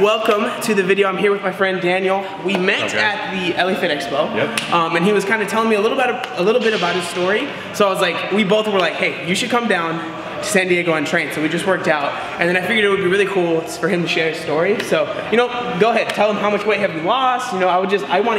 welcome to the video. I'm here with my friend Daniel. We met at the LA Fit Expo. Yep. And he was kind of telling me a little bit about his story. So I was like, we both were like, hey, you should come down to San Diego and train. So we just worked out, and then I figured it would be really cool for him to share his story. So, you know, go ahead, tell him how much weight have you lost. You know, I want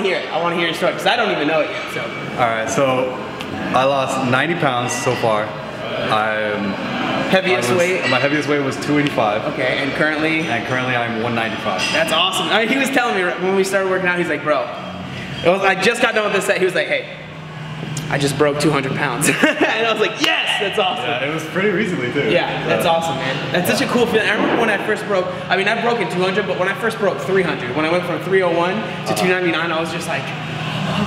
to hear it. I want to hear your story because I don't even know it yet. So. All right, so I lost 90 pounds so far. Heaviest weight? My heaviest weight was 285. Okay, and currently? And currently I'm 195. That's awesome. I mean, he was telling me when we started working out, he's like, bro, I just got done with this set. He was like, hey, I just broke 200 pounds. And I was like, yes, that's awesome. Yeah, it was pretty recently too. Yeah, that's awesome, man. That's such a cool feeling. I remember when I first broke, I mean, I've broken 200, but when I first broke 300, when I went from 301 to 299, I was just like,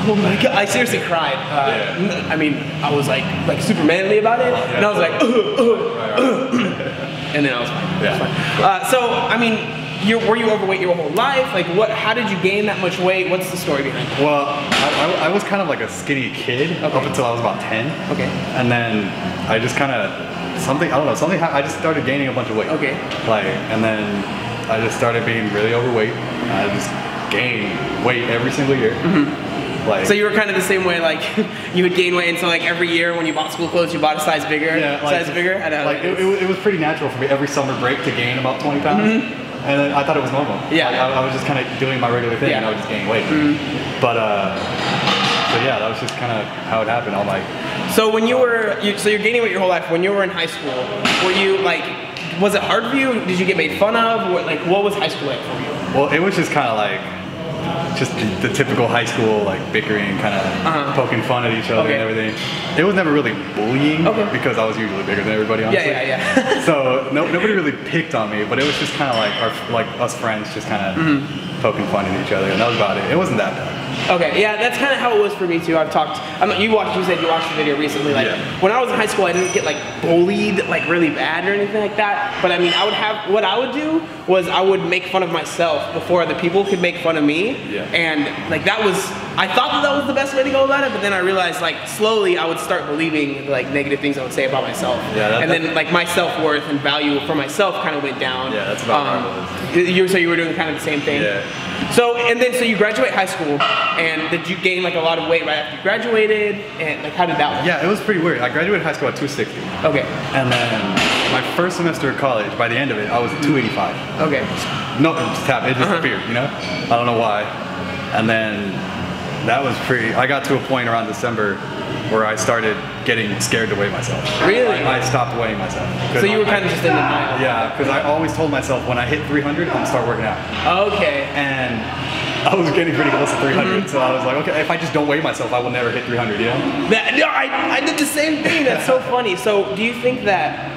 oh my God, I seriously cried. I mean, I was like super manly about it, and I was like, and then I was fine. Yeah. So, I mean, were you overweight your whole life? Like, how did you gain that much weight? What's the story behind it? Well, I was kind of like a skinny kid up until I was about 10. Okay. And then I just kind of, I just started gaining a bunch of weight. Okay. And then I just started being really overweight. I just gained weight every single year. So you were kind of the same way, like you would gain weight, and so like every year when you bought school clothes, you bought a size bigger, size bigger. I know. Like it was pretty natural for me every summer break to gain about 20 pounds, and I thought it was normal. Yeah. I was just kind of doing my regular thing, and I would just gain weight. But so yeah, that was just kind of how it happened. I'm like. So when you're gaining weight your whole life. When you were in high school, were you like? Was it hard for you? Did you get made fun of? What was high school like for you? Well, it was just kind of like. Just the typical high school, like bickering, kind of poking fun at each other and everything. It was never really bullying because I was usually bigger than everybody, honestly. Yeah. So nobody really picked on me, but it was just kind of like us friends just kind of poking fun at each other, and that was about it. It wasn't that bad. Okay, yeah, that's kind of how it was for me too. You said you watched the video recently. Like when I was in high school, I didn't get like bullied like really bad or anything like that. But I mean, what I would do was I would make fun of myself before other people could make fun of me. And like I thought that was the best way to go about it. But then I realized like slowly I would start believing like negative things I would say about myself. And then like my self-worth and value for myself kind of went down. Yeah, that's about so you were doing kind of the same thing. Yeah. So you graduate high school, and did you gain like a lot of weight right after you graduated? And like how did that work? Yeah, it was pretty weird. I graduated high school at 260. Okay. And then my first semester of college, by the end of it, I was 285. Okay. No, it just appeared, you know? I don't know why. And then that was I got to a point around December where I started getting scared to weigh myself. Really? I stopped weighing myself. So you were kind of just in denial? Yeah, because I always told myself when I hit 300, I'm gonna start working out. Okay. And I was getting pretty close to 300, so I was like, okay, if I just don't weigh myself, I will never hit 300, you know? I did the same thing. That's so funny. So do you think that,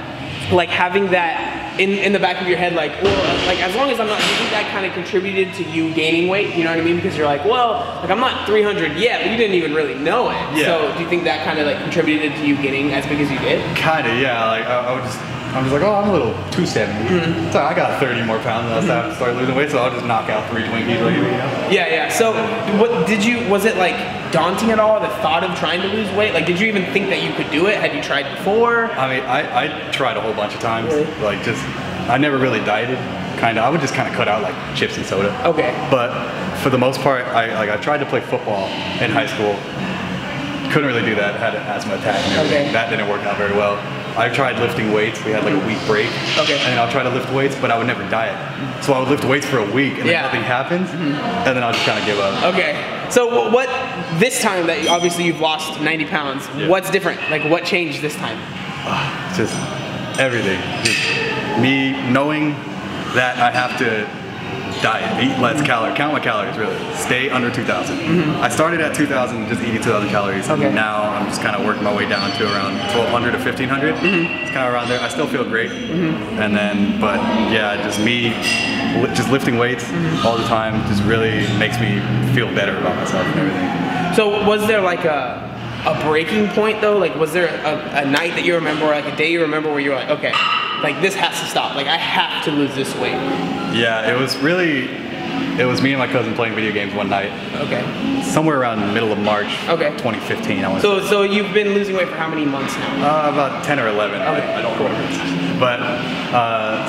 like having that in the back of your head, like, well, like as long as I'm not, do you think that kind of contributed to you gaining weight? You know what I mean? Because you're like, well, like I'm not 300 yet, but you didn't even really know it. Yeah. So do you think that kind of like contributed to you getting as big as you did? Kinda, yeah. Like I'm just like, oh, I'm a little 270. So I got 30 more pounds and I started losing weight, so I'll just knock out 3 Twinkies later, you know? Yeah. So was it like daunting at all, the thought of trying to lose weight? Like, did you even think that you could do it? Had you tried before? I mean, I tried a whole bunch of times. Really? Like I never really dieted. I would just kind of cut out like chips and soda. Okay. But for the most part, I tried to play football in high school. Couldn't really do that. Had an asthma attack and everything. That didn't work out very well. I tried lifting weights. We had like a week break. Okay. And then I'll try to lift weights, but I would never diet. So I would lift weights for a week and then nothing happens, and then I'll just kind of give up. Okay. So what this time that obviously you've lost 90 pounds, what's different? Like what changed this time? Just everything. Just me knowing that I have to diet, eat less calories, count my calories really, stay under 2,000. I started at 2,000, just eating 2,000 calories. Now I'm just kind of working my way down to around 1,200 to 1,500. It's kind of around there. I still feel great. And then, but yeah, just me, just lifting weights all the time just really makes me feel better about myself and everything. So was there like a breaking point though? Like was there a night that you remember, or like a day you remember where you were like, okay, like this has to stop, like I have to lose this weight? Yeah, it was me and my cousin playing video games one night. Okay. Somewhere around the middle of March 2015, I want to say. So you've been losing weight for how many months now? About 10 or 11, I don't remember. But,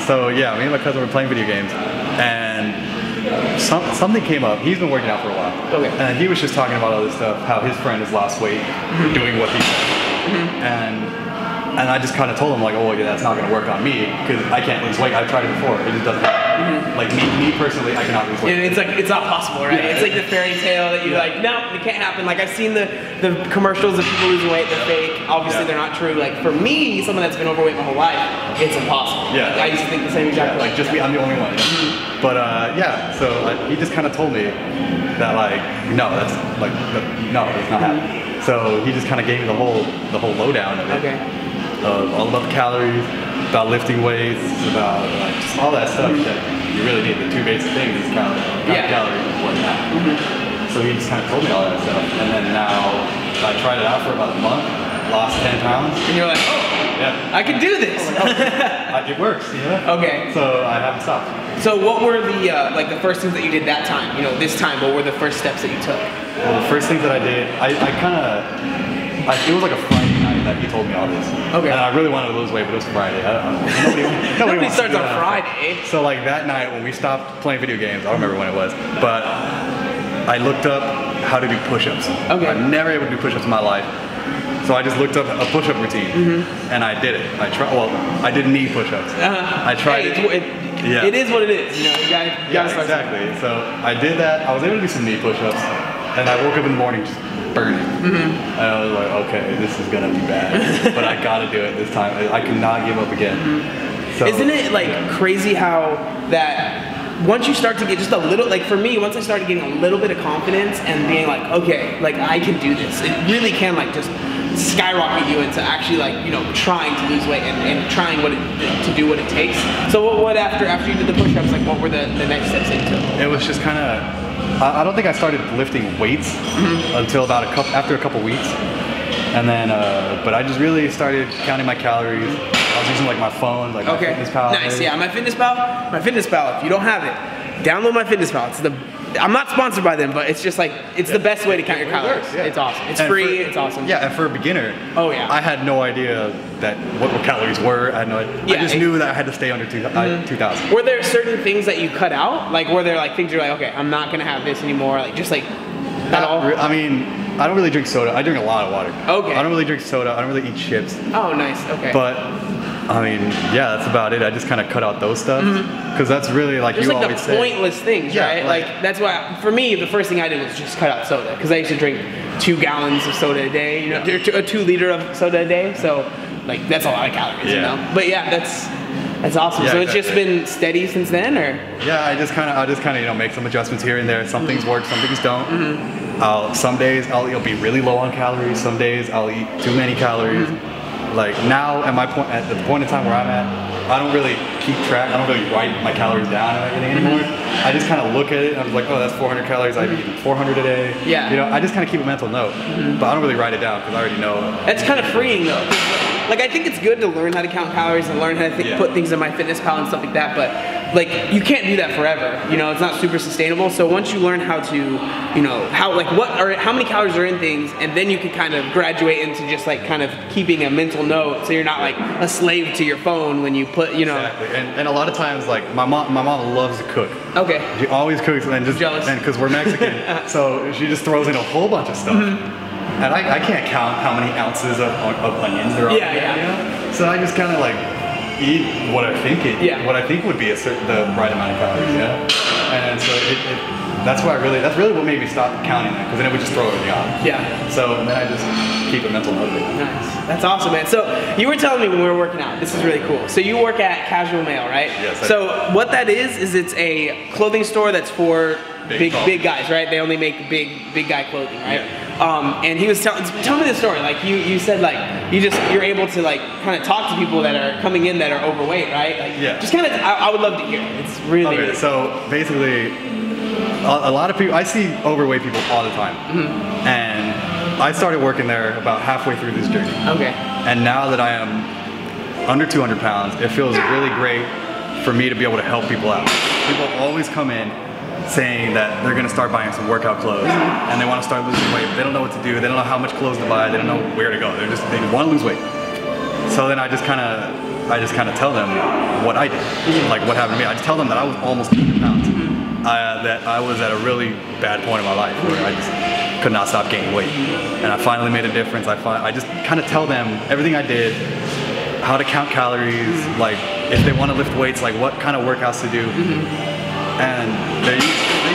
so yeah, me and my cousin were playing video games, and and something came up. He's been working out for a while. Okay. And he was just talking about all this stuff, how his friend has lost weight doing what he said. And I just kind of told him like, oh yeah, that's not going to work on me because I can't lose weight. I've tried it before. It just doesn't happen. Like me personally, I cannot lose weight. It's like it's not possible, right? Yeah. It's like the fairy tale that you're like, no, it can't happen. Like I've seen the commercials of people losing weight, they're fake. Obviously they're not true. Like for me, someone that's been overweight my whole life, it's impossible. Yeah. Like, I used to think the same exact way. Like just me, I'm the only one. But so he just kind of told me that like, no, that's like, no, it's not happening. So he just kind of gave me the whole lowdown of it. Okay. All about the calories, about lifting weights, about like just all that stuff that you really need. The two basic things is calories and whatnot. So he just kind of told me all that stuff, and then now I tried it out for about a month, lost 10 pounds. And you're like, oh, yeah, I can do this. It works, you know? Okay. So I haven't stopped. So what were the like the first things that you did that time? You know, this time, what were the first steps that you took? Well, the first things that I did, it was like a Friday night that he told me all this. Okay. And I really wanted to lose weight, but it was Friday. Nobody starts on Friday. So like that night when we stopped playing video games, I don't remember when it was, but I looked up how to do push-ups. Okay. I've never able to do push-ups in my life. So I just looked up a push-up routine and I did it. I did knee push-ups. I tried It is what it is. You know, you gotta start exactly. So I did that. I was able to do some knee push-ups, and I woke up in the morning just burning. And I was like, okay, this is gonna be bad, but I gotta do it this time. I cannot give up again. So, isn't it like crazy how that once you start to get just a little, like for me, once I started getting a little bit of confidence and being like, okay, like I can do this, it really can like just skyrocket you into actually like, you know, trying to lose weight and trying to do what it takes. So what after you did the push-ups, like what were the next steps into? It was just kind of, I don't think I started lifting weights until about after a couple weeks. And then, but I just really started counting my calories. I was using like my phone, like my Fitness Pal. Nice, yeah, my Fitness Pal, if you don't have it, download my Fitness Pal. I'm not sponsored by them, but it's just like, it's the best way to count your calories. It's awesome. It's free, it's awesome. Yeah, and for a beginner, I had no idea what calories were. I had no idea. I just knew that I had to stay under 2,000. Were there certain things that you cut out? Like, were there like things you're like, okay, I'm not gonna have this anymore? Like, just like, at all? I mean, I don't really drink soda. I drink a lot of water. Okay. I don't really drink soda. I don't really eat chips. Oh, nice, okay. But, I mean, yeah, that's about it. I just kind of cut out those stuff. Because that's really like just you like always say. Just like the pointless things, right? Like, that's why, for me, the first thing I did was just cut out soda. Because I used to drink 2 gallons of soda a day, you know, a 2 liter of soda a day. So, like, that's a lot of calories, you know? But yeah, that's awesome. Yeah, so it's just been steady since then, or? Yeah, I just kind of, you know, make some adjustments here and there. Some things work, some things don't. Some days I'll be really low on calories. Some days I'll eat too many calories. Like now, at the point in time where I'm at, I don't really keep track. I don't really write my calories down and everything anymore. I just kind of look at it and I'm like, oh, that's 400 calories. I've eaten 400 a day. Yeah. You know, I just kind of keep a mental note, but I don't really write it down because I already know. That's kind of freeing though. Like I think it's good to learn how to count calories and learn how to put things in my Fitness Pal and stuff like that, but like you can't do that forever. You know, it's not super sustainable. So once you learn how to, you know, how many calories are in things, and then you can kind of graduate into just like kind of keeping a mental note, so you're not like a slave to your phone when you put, you know. Exactly. And a lot of times, like my mom loves to cook. Okay. She always cooks, and just jealous. And because we're Mexican, so she just throws in a whole bunch of stuff. And I can't count how many ounces of onions there are. You know? So I just kind of like eat what I think would be the right amount of calories. And so that's really what made me stop counting that, because then it would just throw everything off. Yeah. So then I just keep a mental note of it. Nice. That's awesome, man. So you were telling me when we were working out, this is really cool. So you work at Casual Male, right? Yes. So what that is it's a clothing store that's for big guys, right? They only make big guy clothing, right? Yeah. And he was tell me the story. Like you said, like you're able to like kind of talk to people that are coming in that are overweight, right? Like, just kind of. I would love to hear it. It's really. Okay. So basically, a lot of people. I see overweight people all the time, and I started working there about halfway through this journey. Okay. And now that I am under 200 pounds, it feels really great for me to be able to help people out. People always come in saying that they're gonna start buying some workout clothes and they want to start losing weight, but they don't know what to do. They don't know how much clothes to buy. They don't know where to go. They want to lose weight. So then I just kind of tell them what I did, like what happened to me. I just tell them that I was almost 200 pounds. that I was at a really bad point in my life where I just could not stop gaining weight. And I finally made a difference. I just kind of tell them everything I did, how to count calories, like if they want to lift weights, like what kind of workouts to do. And they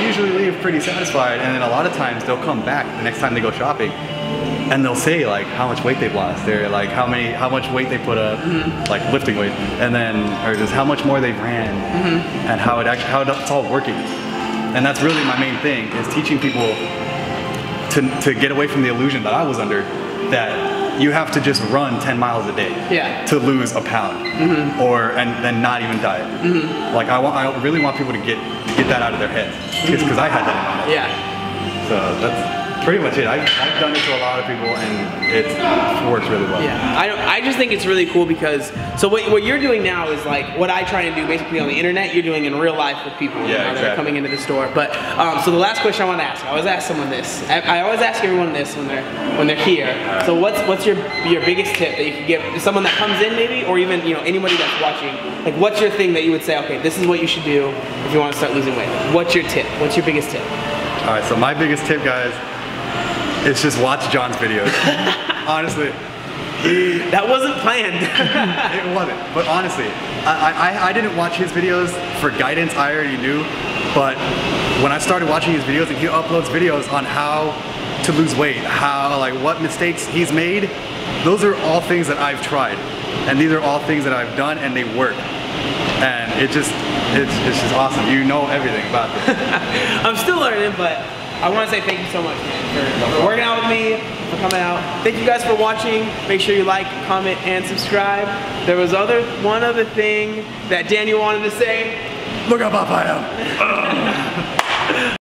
usually leave pretty satisfied, and then a lot of times they'll come back the next time they go shopping and they'll say like how much weight they've lost, they're like how much weight they put up, like lifting weight, and then or just how much more they've ran, and how it's all working. And that's really my main thing, is teaching people to get away from the illusion that I was under, that you have to just run 10 miles a day to lose a pound, and then not even diet. Like I really want people to get that out of their heads, because I had that in my head. So that's pretty much it. I've done it to a lot of people, and it works really well. I just think it's really cool because, so what you're doing now is like what I try to do basically on the internet, you're doing in real life with people that are coming into the store. But so the last question I want to ask, I always ask someone this. I always ask everyone this when they're here. So what's your biggest tip that you could give to someone that comes in, maybe, or even anybody that's watching? Like, what's your thing that you would say, okay, this is what you should do if you want to start losing weight? What's your tip? What's your biggest tip? All right, so my biggest tip, guys, is just watch John's videos. Honestly. That wasn't planned. It wasn't, but honestly, I didn't watch his videos for guidance. I already knew, but when I started watching his videos, and he uploads videos on how to lose weight, what mistakes he's made, those are all things that I've tried, and these are all things that I've done, and they work. And it's just awesome. You know everything about this. I'm still learning, but I want to say thank you so much, man, for working out with me, for coming out. Thank you guys for watching. Make sure you like, comment, and subscribe. There was one other thing that Daniel wanted to say. Look how buff I am.